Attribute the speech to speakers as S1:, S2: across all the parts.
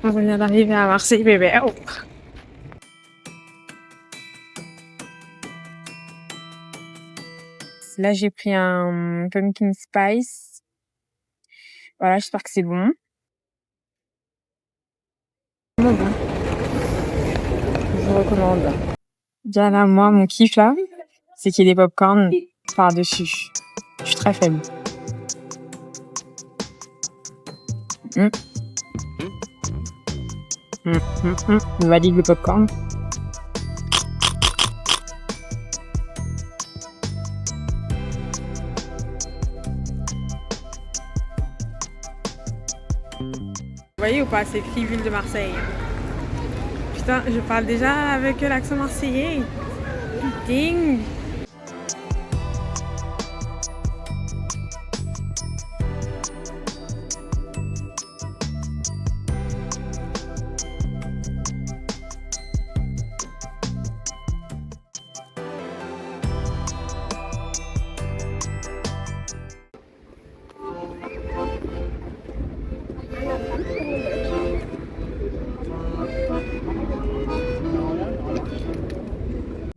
S1: On vient d'arriver à Marseille, bébé. Oh. Là, j'ai pris un pumpkin spice. Voilà, j'espère que c'est bon. Bon. Je vous recommande. Bien là, moi, mon kiff là, c'est qu'il y ait des pop-corn par-dessus. Je suis très faible. Je valide le pop-corn. Vous voyez ou pas, c'est écrit ville de Marseille. Putain, je parle déjà avec l'accent marseillais. Putain.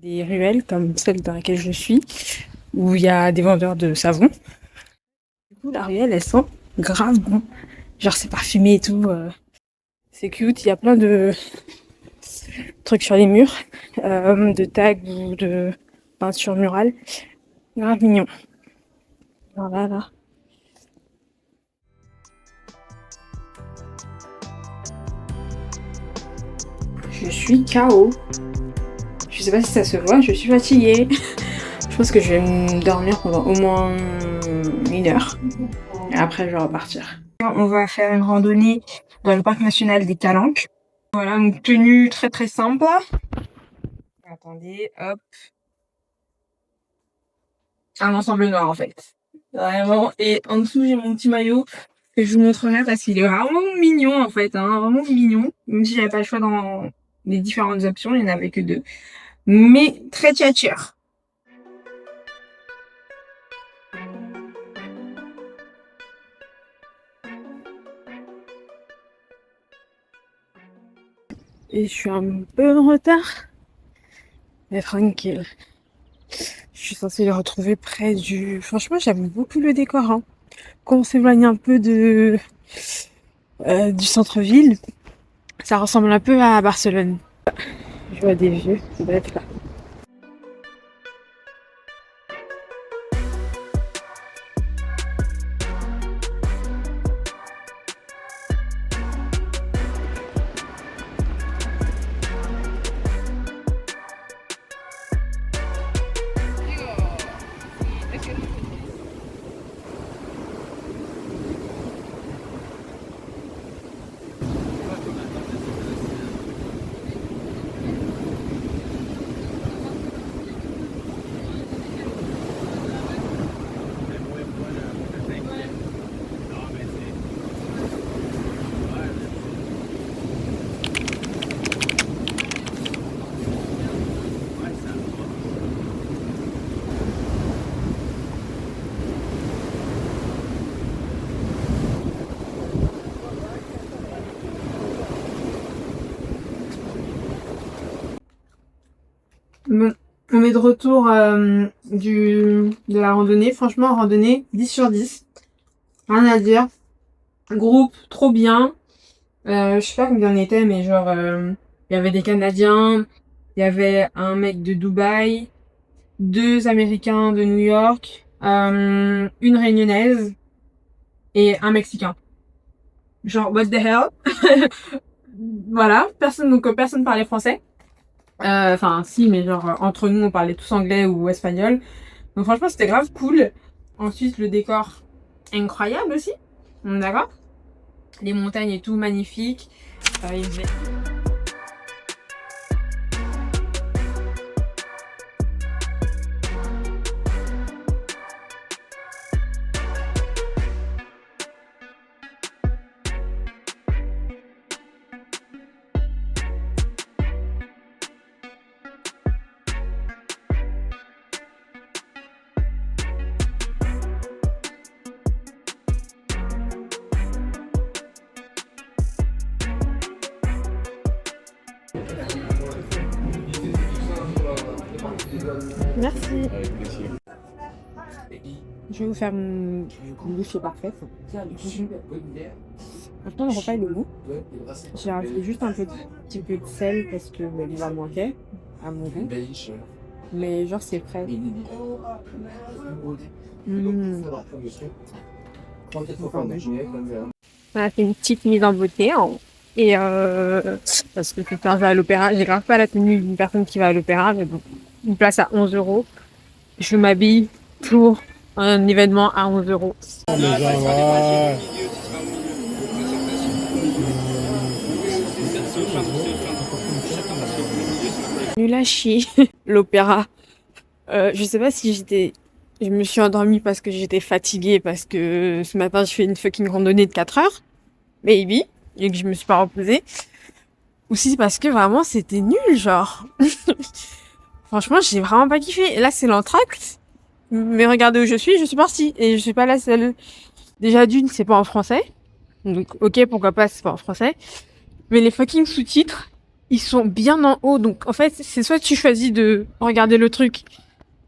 S1: Des ruelles comme celle dans laquelle je suis, où il y a des vendeurs de savon. Du coup, la ruelle, elle sent grave bon. Genre, c'est parfumé et tout. C'est cute. Il y a plein de trucs sur les murs, de tags ou de peinture murale. Grave mignon. Voilà, là. Je suis KO. Je sais pas si ça se voit, je suis fatiguée. Je pense que je vais me dormir pendant au moins 1 heure. Et après, je vais repartir. On va faire une randonnée dans le parc national des Calanques. Voilà, une tenue très très simple. Attendez, hop. Un ensemble noir en fait. Vraiment. Et en dessous, j'ai mon petit maillot que je vous montrerai parce qu'il est vraiment mignon en fait. Hein, vraiment mignon. Même si j'avais pas le choix dans les différentes options, il n'y en avait que 2. Mais très tchatcheur. Et je suis un peu en retard. Mais tranquille. Je suis censée le retrouver près du... Franchement, j'aime beaucoup le décor. Hein. Quand on s'éloigne un peu du centre-ville, ça ressemble un peu à Barcelone. Je vois des vieux, ça doit être là. Bon, on est de retour de la randonnée. Franchement, randonnée 10 sur 10. Rien à dire. Groupe, trop bien. Je sais pas combien on était, mais genre, il y avait des Canadiens, il y avait un mec de Dubaï, 2 Américains de New York, une Réunionnaise et un Mexicain. Genre, what the hell? Voilà, personne parlait français. Enfin, si, mais genre, entre nous, on parlait tous anglais ou espagnol. Donc franchement, c'était grave cool. Ensuite, le décor, incroyable aussi. On est d'accord? Les montagnes et tout, magnifique. Il faisait... Merci.
S2: Avec plaisir.
S1: Je vais vous faire une bouchée parfaite. Pourtant, le repas il est bon. J'ai rajouté juste un petit peu de sel parce que il va manquer à mon goût. Mais genre, c'est frais. On a fait une petite mise en beauté. Et parce que putain, je vais à l'opéra. J'ai grave pas la tenue d'une personne qui va à l'opéra, mais bon, une place à 11 €. Je m'habille pour un événement à 11 €. Nul à chier, l'opéra. Je sais pas si je me suis endormie parce que j'étais fatiguée, parce que ce matin j'ai fait une fucking randonnée de 4 heures, maybe, et que je me suis pas reposée. Ou si c'est parce que vraiment c'était nul, genre. Franchement, j'ai vraiment pas kiffé. Et là, c'est l'entracte. Mais regardez où je suis partie. Et je suis pas la seule. Déjà d'une, c'est pas en français. Donc, ok, pourquoi pas, c'est pas en français. Mais les fucking sous-titres, ils sont bien en haut. Donc, en fait, c'est soit tu choisis de regarder le truc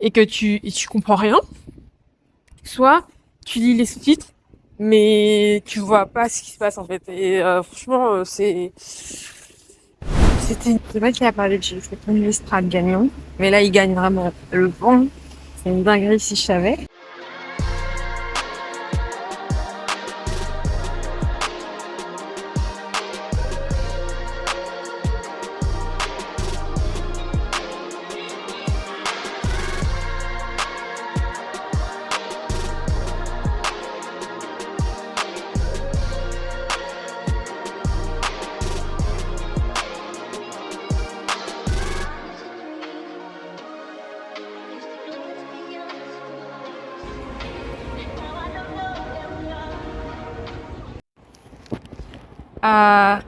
S1: et que tu comprends rien. Soit tu lis les sous-titres, mais tu vois pas ce qui se passe, en fait. Et franchement, c'est vrai qu'il a parlé de Gilles, c'est une Mistral gagnant. Mais là, il gagne vraiment le vent. C'est une dinguerie si je savais.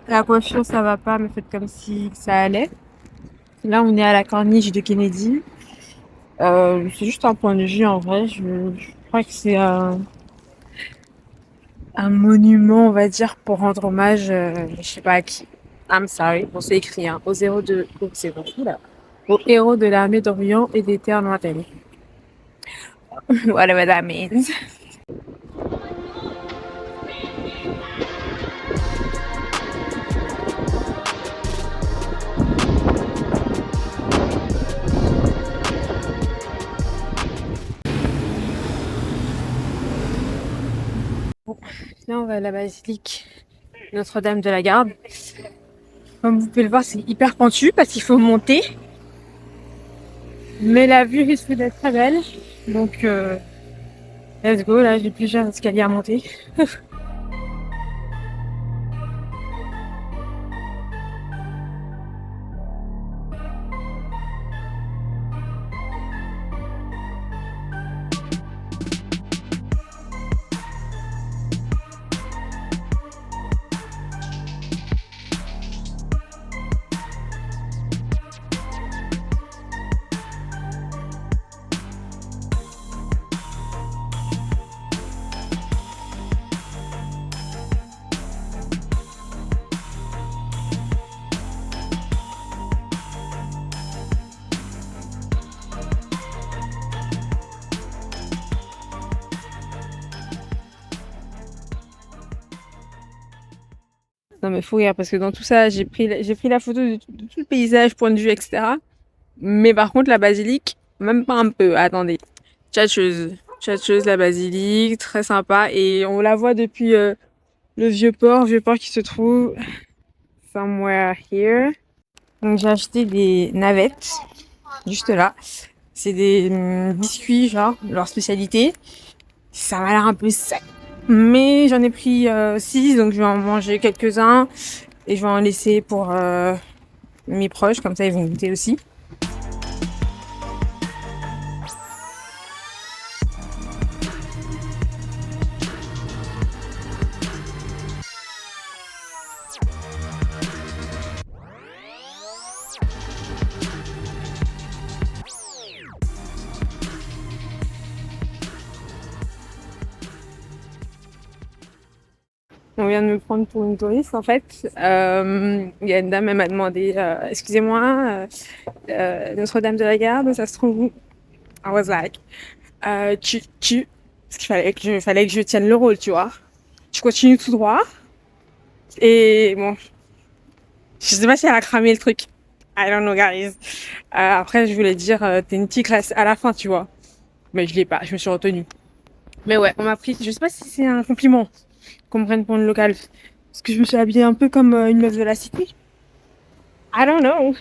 S1: La coiffure, ça va pas, mais faites comme si ça allait. Là, on est à la corniche de Kennedy. C'est juste un point de vue, en vrai. Je crois que c'est un monument, on va dire, pour rendre hommage, je sais pas à qui. I'm sorry. Bon, c'est écrit, hein, aux héros de... Oh, c'est bon, là. Aux héros de l'armée d'Orient et des terres lointaines. Whatever that means. Là, on va à la basilique Notre-Dame de la Garde. Comme vous pouvez le voir, c'est hyper pentu parce qu'il faut monter. Mais la vue risque d'être très belle. Donc, let's go. Là, j'ai plusieurs escaliers à monter. Non mais faut rire parce que dans tout ça, j'ai pris la photo de tout le paysage, point de vue, etc. Mais par contre, la basilique, même pas un peu. Attendez. Tchatcheuse, la basilique, très sympa. Et on la voit depuis le vieux port qui se trouve somewhere here. Donc j'ai acheté des navettes, juste là. C'est des biscuits, genre, leur spécialité. Ça m'a l'air un peu sec. Mais j'en ai pris 6, donc je vais en manger quelques-uns. Et je vais en laisser pour mes proches, comme ça ils vont goûter aussi. Donc vient de me prendre pour une touriste en fait. Il y a une dame, elle m'a demandé excusez-moi, Notre-Dame de la Garde, ça se trouve où? I was like, parce qu'il fallait que je tienne le rôle, tu vois. Tu continues tout droit. Et bon, je sais pas si elle a cramé le truc. I don't know, guys. Après, je voulais dire, t'es une petite classe à la fin, tu vois. Mais je l'ai pas, je me suis retenue. Mais ouais, on m'a pris, je sais pas si c'est un compliment qu'on me prenne pour une locale. Parce que je me suis habillée un peu comme une meuf de la cité. I don't know.